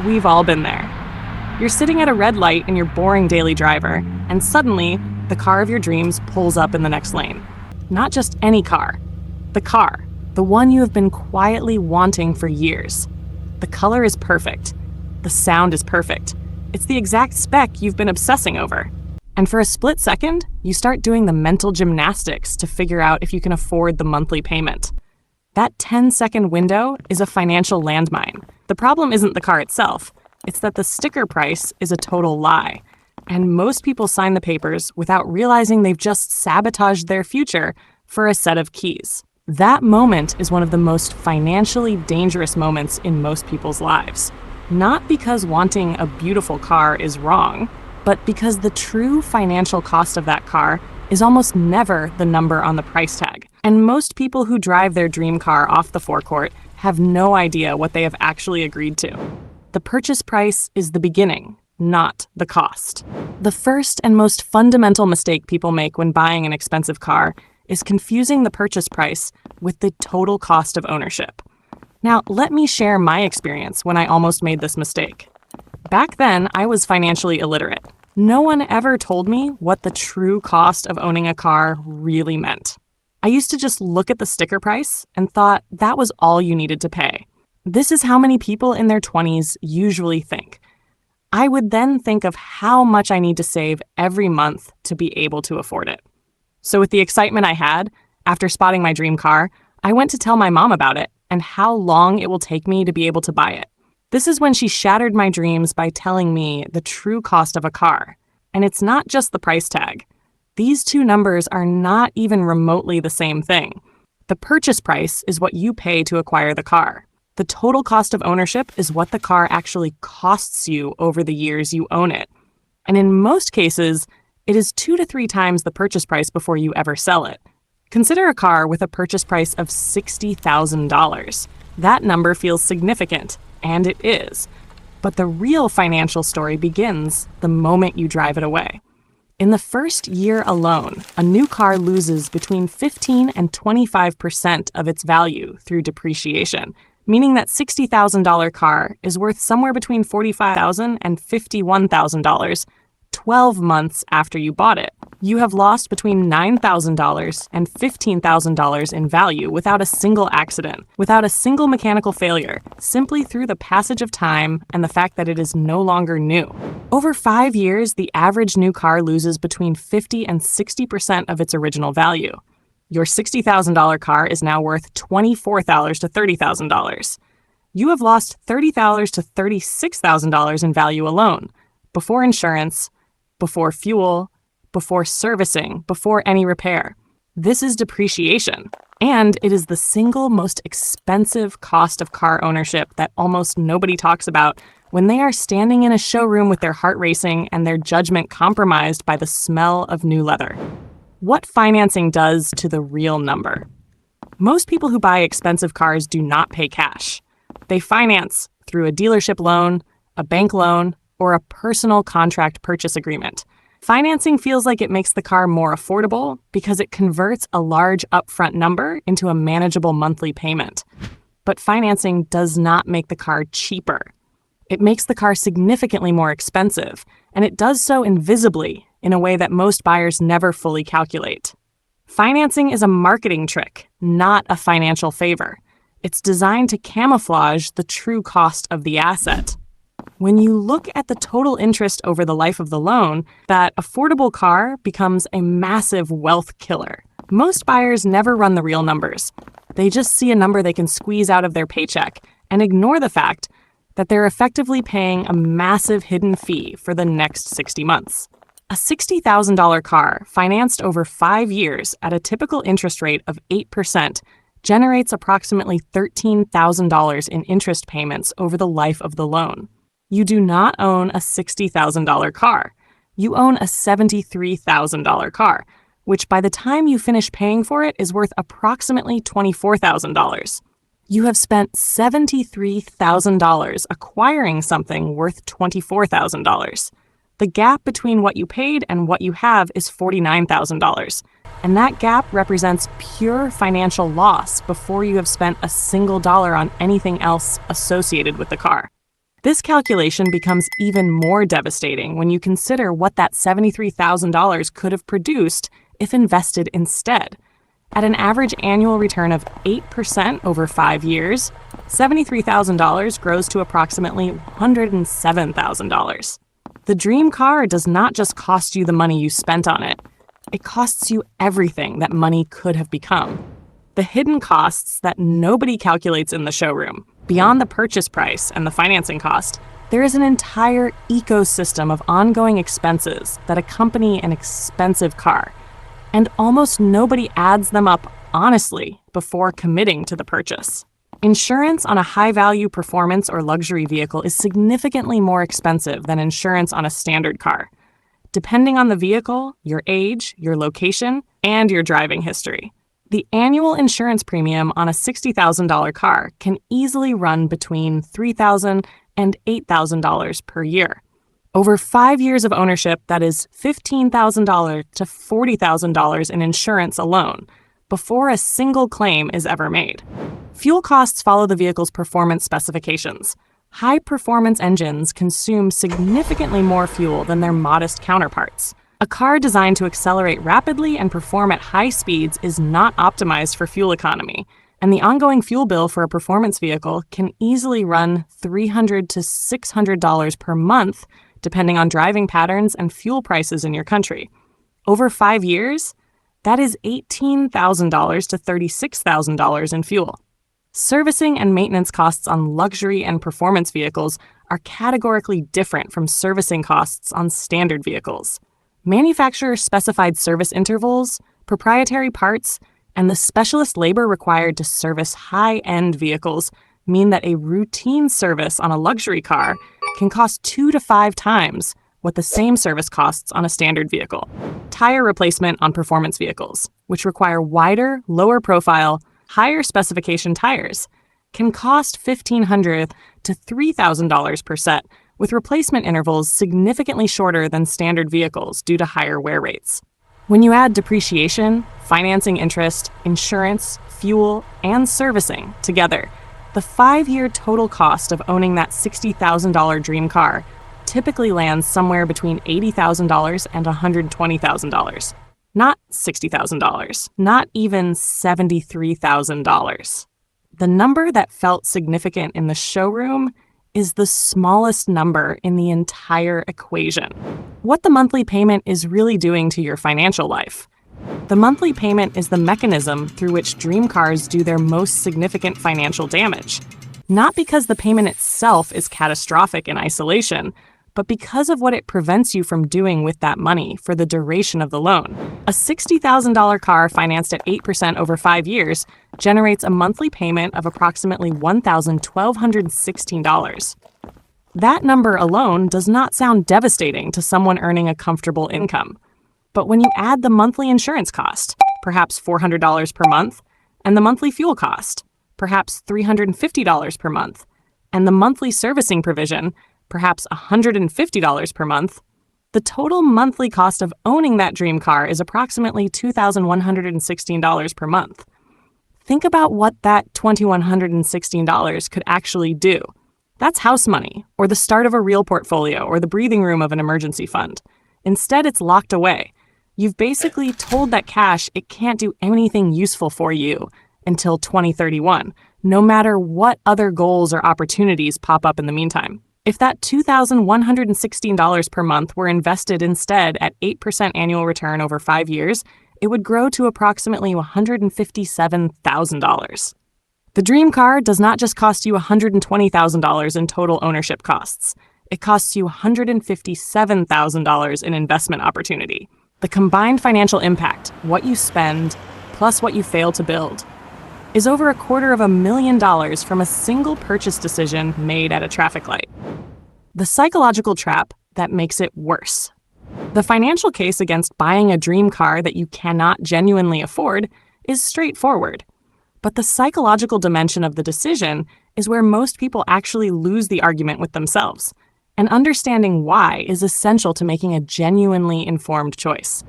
We've all been there. You're sitting at a red light in your boring daily driver, and suddenly, the car of your dreams pulls up in the next lane. Not just any car. The car. The one you have been quietly wanting for years. The color is perfect. The sound is perfect. It's the exact spec you've been obsessing over. And for a split second, you start doing the mental gymnastics to figure out if you can afford the monthly payment. That 10-second window is a financial landmine. The problem isn't the car itself. It's that the sticker price is a total lie. And most people sign the papers without realizing they've just sabotaged their future for a set of keys. That moment is one of the most financially dangerous moments in most people's lives. Not because wanting a beautiful car is wrong, but because the true financial cost of that car is almost never the number on the price tag. And most people who drive their dream car off the forecourt have no idea what they have actually agreed to. The purchase price is the beginning, not the cost. The first and most fundamental mistake people make when buying an expensive car is confusing the purchase price with the total cost of ownership. Now, let me share my experience when I almost made this mistake. Back then, I was financially illiterate. No one ever told me what the true cost of owning a car really meant. I used to just look at the sticker price and thought that was all you needed to pay. This is how many people in their 20s usually think. I would then think of how much I need to save every month to be able to afford it. So with the excitement I had, after spotting my dream car, I went to tell my mom about it and how long it will take me to be able to buy it. This is when she shattered my dreams by telling me the true cost of a car. And it's not just the price tag. These two numbers are not even remotely the same thing. The purchase price is what you pay to acquire the car. The total cost of ownership is what the car actually costs you over the years you own it. And in most cases, it is 2 to 3 times the purchase price before you ever sell it. Consider a car with a purchase price of $60,000. That number feels significant, and it is. But the real financial story begins the moment you drive it away. In the first year alone, a new car loses between 15 and 25% of its value through depreciation, meaning that $60,000 car is worth somewhere between $45,000 and $51,000 12 months after you bought it. You have lost between $9,000 and $15,000 in value without a single accident, without a single mechanical failure, simply through the passage of time and the fact that it is no longer new. Over 5 years, the average new car loses between 50 and 60% of its original value. Your $60,000 car is now worth $24,000 to $30,000. You have lost $30,000 to $36,000 in value alone, before insurance, before fuel, before servicing, before any repair. This is depreciation, and it is the single most expensive cost of car ownership that almost nobody talks about when they are standing in a showroom with their heart racing and their judgment compromised by the smell of new leather. What financing does to the real number. Most people who buy expensive cars do not pay cash. They finance through a dealership loan, a bank loan, or a personal contract purchase agreement. Financing feels like it makes the car more affordable because it converts a large upfront number into a manageable monthly payment. But financing does not make the car cheaper. It makes the car significantly more expensive, and it does so invisibly in a way that most buyers never fully calculate. Financing is a marketing trick, not a financial favor. It's designed to camouflage the true cost of the asset. When you look at the total interest over the life of the loan, that affordable car becomes a massive wealth killer. Most buyers never run the real numbers. They just see a number they can squeeze out of their paycheck and ignore the fact that they're effectively paying a massive hidden fee for the next 60 months. A $60,000 car financed over 5 years at a typical interest rate of 8% generates approximately $13,000 in interest payments over the life of the loan. You do not own a $60,000 car. You own a $73,000 car, which by the time you finish paying for it is worth approximately $24,000. You have spent $73,000 acquiring something worth $24,000. The gap between what you paid and what you have is $49,000. And that gap represents pure financial loss before you have spent a single dollar on anything else associated with the car. This calculation becomes even more devastating when you consider what that $73,000 could have produced if invested instead. At an average annual return of 8% over 5 years, $73,000 grows to approximately $107,000. The dream car does not just cost you the money you spent on it, it costs you everything that money could have become. The hidden costs that nobody calculates in the showroom, beyond the purchase price and the financing cost, there is an entire ecosystem of ongoing expenses that accompany an expensive car. And almost nobody adds them up honestly before committing to the purchase. Insurance on a high-value performance or luxury vehicle is significantly more expensive than insurance on a standard car, depending on the vehicle, your age, your location, and your driving history. The annual insurance premium on a $60,000 car can easily run between $3,000 and $8,000 per year. Over 5 years of ownership, that is $15,000 to $40,000 in insurance alone, before a single claim is ever made. Fuel costs follow the vehicle's performance specifications. High-performance engines consume significantly more fuel than their modest counterparts. A car designed to accelerate rapidly and perform at high speeds is not optimized for fuel economy, and the ongoing fuel bill for a performance vehicle can easily run $300 to $600 per month, depending on driving patterns and fuel prices in your country. Over 5 years, that is $18,000 to $36,000 in fuel. Servicing and maintenance costs on luxury and performance vehicles are categorically different from servicing costs on standard vehicles. Manufacturer-specified service intervals, proprietary parts, and the specialist labor required to service high-end vehicles mean that a routine service on a luxury car can cost 2 to 5 times what the same service costs on a standard vehicle. Tire replacement on performance vehicles, which require wider, lower profile, higher specification tires, can cost $1,500 to $3,000 per set, with replacement intervals significantly shorter than standard vehicles due to higher wear rates. When you add depreciation, financing interest, insurance, fuel, and servicing together, the 5-year total cost of owning that $60,000 dream car typically lands somewhere between $80,000 and $120,000. Not $60,000, not even $73,000. The number that felt significant in the showroom is the smallest number in the entire equation. What the monthly payment is really doing to your financial life. The monthly payment is the mechanism through which dream cars do their most significant financial damage. Not because the payment itself is catastrophic in isolation, but because of what it prevents you from doing with that money for the duration of the loan. A $60,000 car financed at 8% over 5 years generates a monthly payment of approximately $1,216. That number alone does not sound devastating to someone earning a comfortable income. But when you add the monthly insurance cost, perhaps $400 per month, and the monthly fuel cost, perhaps $350 per month, and the monthly servicing provision, perhaps $150 per month, the total monthly cost of owning that dream car is approximately $2,116 per month. Think about what that $2,116 could actually do. That's house money, or the start of a real portfolio, or the breathing room of an emergency fund. Instead, it's locked away. You've basically told that cash it can't do anything useful for you until 2031, no matter what other goals or opportunities pop up in the meantime. If that $2,116 per month were invested instead at 8% annual return over 5 years, it would grow to approximately $157,000. The dream car does not just cost you $120,000 in total ownership costs. It costs you $157,000 in investment opportunity. The combined financial impact, what you spend, plus what you fail to build, is over $250,000 from a single purchase decision made at a traffic light. The psychological trap that makes it worse. The financial case against buying a dream car that you cannot genuinely afford is straightforward. But the psychological dimension of the decision is where most people actually lose the argument with themselves. And understanding why is essential to making a genuinely informed choice.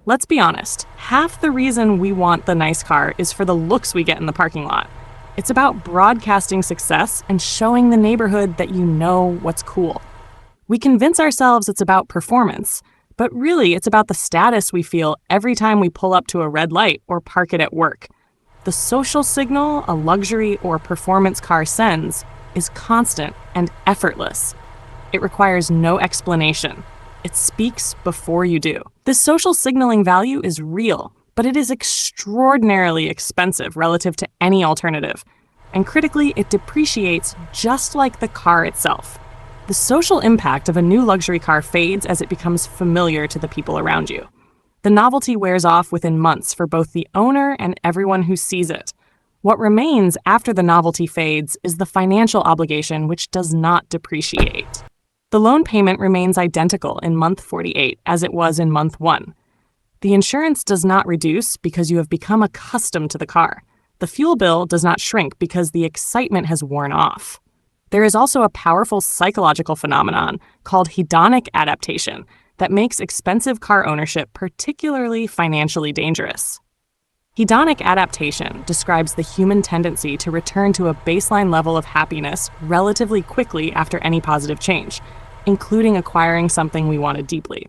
Let's be honest, half the reason we want the nice car is for the looks we get in the parking lot. It's about broadcasting success and showing the neighborhood that you know what's cool. We convince ourselves it's about performance, but really it's about the status we feel every time we pull up to a red light or park it at work. The social signal a luxury or performance car sends is constant and effortless. It requires no explanation. It speaks before you do. This social signaling value is real, but it is extraordinarily expensive relative to any alternative. And critically, it depreciates just like the car itself. The social impact of a new luxury car fades as it becomes familiar to the people around you. The novelty wears off within months for both the owner and everyone who sees it. What remains after the novelty fades is the financial obligation, which does not depreciate. The loan payment remains identical in month 48 as it was in month 1. The insurance does not reduce because you have become accustomed to the car. The fuel bill does not shrink because the excitement has worn off. There is also a powerful psychological phenomenon called hedonic adaptation that makes expensive car ownership particularly financially dangerous. Hedonic adaptation describes the human tendency to return to a baseline level of happiness relatively quickly after any positive change, including acquiring something we wanted deeply.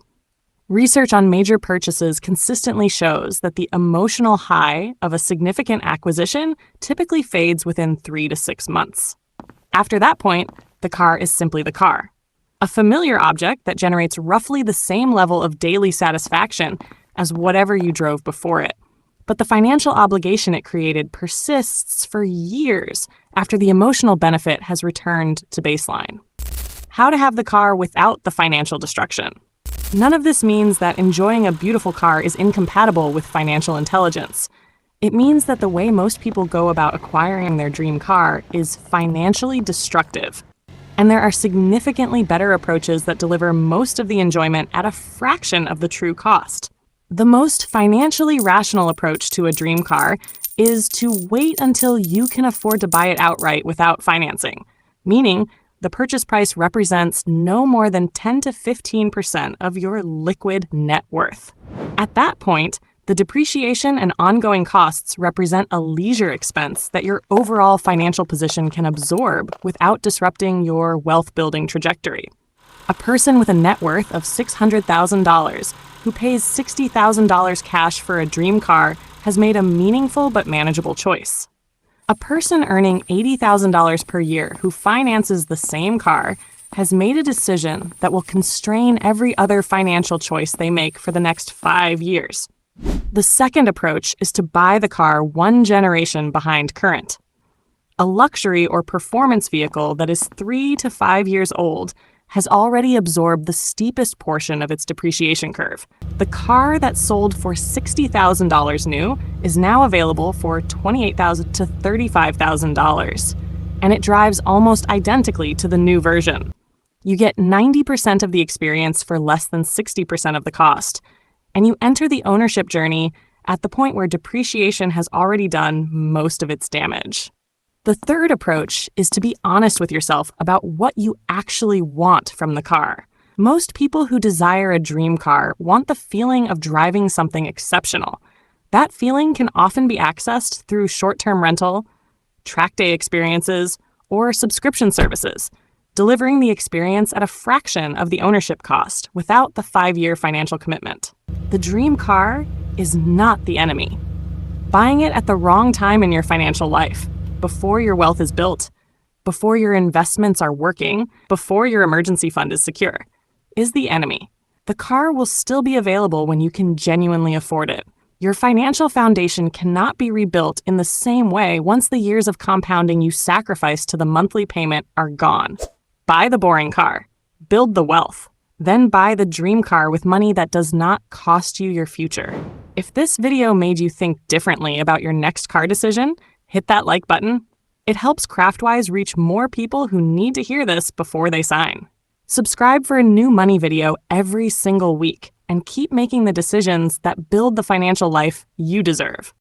Research on major purchases consistently shows that the emotional high of a significant acquisition typically fades within 3 to 6 months. After that point, the car is simply the car. A familiar object that generates roughly the same level of daily satisfaction as whatever you drove before it. But the financial obligation it created persists for years after the emotional benefit has returned to baseline. How to have the car without the financial destruction. None of this means that enjoying a beautiful car is incompatible with financial intelligence. It means that the way most people go about acquiring their dream car is financially destructive. And there are significantly better approaches that deliver most of the enjoyment at a fraction of the true cost. The most financially rational approach to a dream car is to wait until you can afford to buy it outright without financing, meaning the purchase price represents no more than 10 to 15% of your liquid net worth. At that point, the depreciation and ongoing costs represent a leisure expense that your overall financial position can absorb without disrupting your wealth-building trajectory. A person with a net worth of $600,000 who pays $60,000 cash for a dream car has made a meaningful but manageable choice. A person earning $80,000 per year who finances the same car has made a decision that will constrain every other financial choice they make for the next 5 years. The second approach is to buy the car one generation behind current. A luxury or performance vehicle that is 3 to 5 years old has already absorbed the steepest portion of its depreciation curve. The car that sold for $60,000 new is now available for $28,000 to $35,000, and it drives almost identically to the new version. You get 90% of the experience for less than 60% of the cost, and you enter the ownership journey at the point where depreciation has already done most of its damage. The third approach is to be honest with yourself about what you actually want from the car. Most people who desire a dream car want the feeling of driving something exceptional. That feeling can often be accessed through short-term rental, track day experiences, or subscription services, delivering the experience at a fraction of the ownership cost without the 5-year financial commitment. The dream car is not the enemy. Buying it at the wrong time in your financial life, before your wealth is built, before your investments are working, before your emergency fund is secure, is the enemy. The car will still be available when you can genuinely afford it. Your financial foundation cannot be rebuilt in the same way once the years of compounding you sacrificed to the monthly payment are gone. Buy the boring car, build the wealth, then buy the dream car with money that does not cost you your future. If this video made you think differently about your next car decision, hit that like button. It helps Kraftwise reach more people who need to hear this before they sign. Subscribe for a new money video every single week and keep making the decisions that build the financial life you deserve.